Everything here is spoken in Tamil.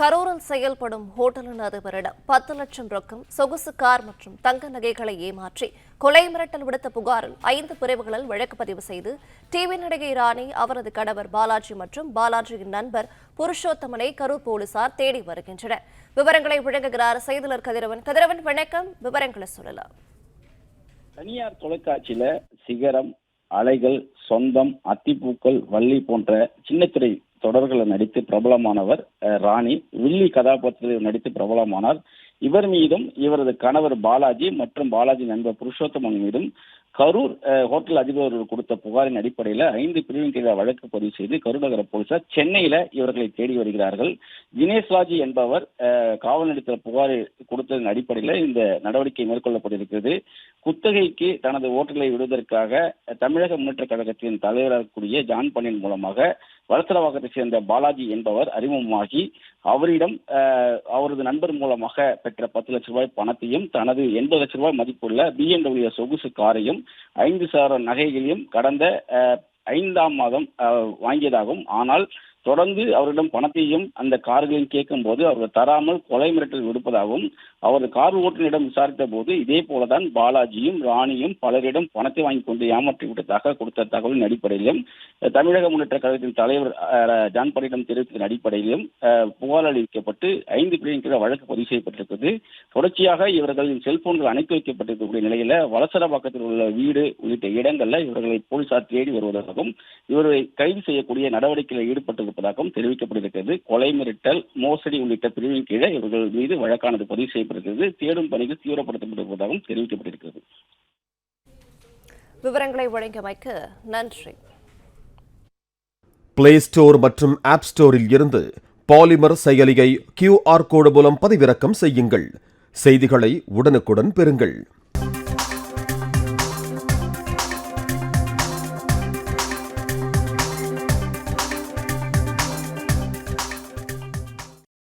கரூரில் செயல்படும் ஹோட்டலின் அதிபரிடம் 10 லட்சம் ரொக்கம், சொகுசு கார் மற்றும் தங்க நகைகளை ஏமாற்றி கொலை மிரட்டல் விடுத்த புகாரில் 5 பிரிவுகளில் வழக்கு பதிவு செய்து டிவி நடிகை ராணி, அவரது கணவர் பாலாஜி மற்றும் பாலாஜியின் நண்பர் புருஷோத்தமனை கரூர் போலீசார் தேடி வருகின்றனர். விவரங்களை வழங்குகிறார் செய்தியாளர் கதிரவன். கதிரவன், வணக்கம். விவரங்களை சொல்லலாம். தனியார் தொலைக்காட்சியில சிகரம், அலைகள், சொந்தம், அத்திப்பூக்கள், வள்ளி போன்ற சின்னத்திரை தொடர்களை நடித்து பிரபலமானவர் ராணி. வில்லி கதாபாத்திரத்தில் நடித்து பிரபலமானார். இவர் மீதும் இவரது கணவர் பாலாஜி மற்றும் பாலாஜி நண்பர் புருஷோத்தமன் மீதும் கரூர் ஹோட்டல் அதிபர்கள் கொடுத்த புகாரின் அடிப்படையில் 5 பிரிவின் கீழ வழக்கு பதிவு செய்து கரூர் நகர போலீசார் சென்னையில இவர்களை தேடி வருகிறார்கள். தினேஷ் ராஜ் என்பவர் காவல் நிலையத்தில் புகார் கொடுத்ததன் அடிப்படையில் இந்த நடவடிக்கை மேற்கொள்ளப்பட்டிருக்கிறது. குத்தகைக்கு தனது ஓட்டலை விடுவதற்காக தமிழக முன்னேற்ற கழகத்தின் தலைவராக கூடிய ஜான் பாண்டியன் மூலமாக வளசரவாக்கத்தை சேர்ந்த பாலாஜி என்பவர் அறிமுகமாகி அவரிடம் அவரது நண்பர் மூலமாக பெற்ற 10 லட்சம் ரூபாய் பணத்தையும் தனது 80 லட்சம் ரூபாய் மதிப்புள்ள BMW சொகுசு காரையும் 5,000 நகைகளையும் கடந்த 5ஆம் மாதம் வாங்கியதாகவும், ஆனால் தொடர்ந்து அவரிடம் பணத்தையும் அந்த கார்களையும் கேட்கும் போது அவர்கள் தராமல் கொலை மிரட்டல் விடுப்பதாகவும், அவரது கார் ஓட்டுநரிடம் விசாரித்த போது இதே போலதான் பாலாஜியும் ராணியும் பலரிடம் பணத்தை வாங்கி கொண்டு ஏமாற்றி விட்டதாக கொடுத்த தகவலின் அடிப்படையிலும் தமிழக முன்னேற்ற கழகத்தின் தலைவர் ஜான் பாண்டியனிடம் தெரிவித்ததன் அடிப்படையிலும் புகார் அளிக்கப்பட்டு 5 பிரிவின் கீழ் வழக்கு பதிவு செய்யப்பட்டிருக்கிறது. தொடர்ச்சியாக இவர்களின் செல்போன்கள் அணைத்து வைக்கப்பட்டிருக்கக்கூடிய நிலையில வளசரவாக்கத்தில் உள்ள வீடு உள்ளிட்ட இடங்கள்ல இவர்களை போலீசார் தேடி வருவதாகவும், இவர்களை கைது செய்யக்கூடிய நடவடிக்கையில் ஈடுபட்டிருப்பதாகவும் தெரிவிக்கப்பட்டிருக்கிறது. கொலை மிரட்டல், மோசடி உள்ளிட்ட பிரிவின் கீழே இவர்கள் மீது வழக்கானது பதிவு செய்யப்பட்டிருக்கிறது. தேடும் பணிகள் தீவிரப்படுத்தப்பட்டிருப்பதாகவும் தெரிவிக்கப்பட்டிருக்கிறது. விவரங்களை வழங்கியமைக்கு நன்றி. பிளே ஸ்டோர் மற்றும் ஆப் ஸ்டோரில் இருந்து பாலிமர் செயலியை QR கோடு மூலம் பதிவிறக்கம் செய்யுங்கள். செய்திகளை உடனுக்குடன் பெறுங்கள்.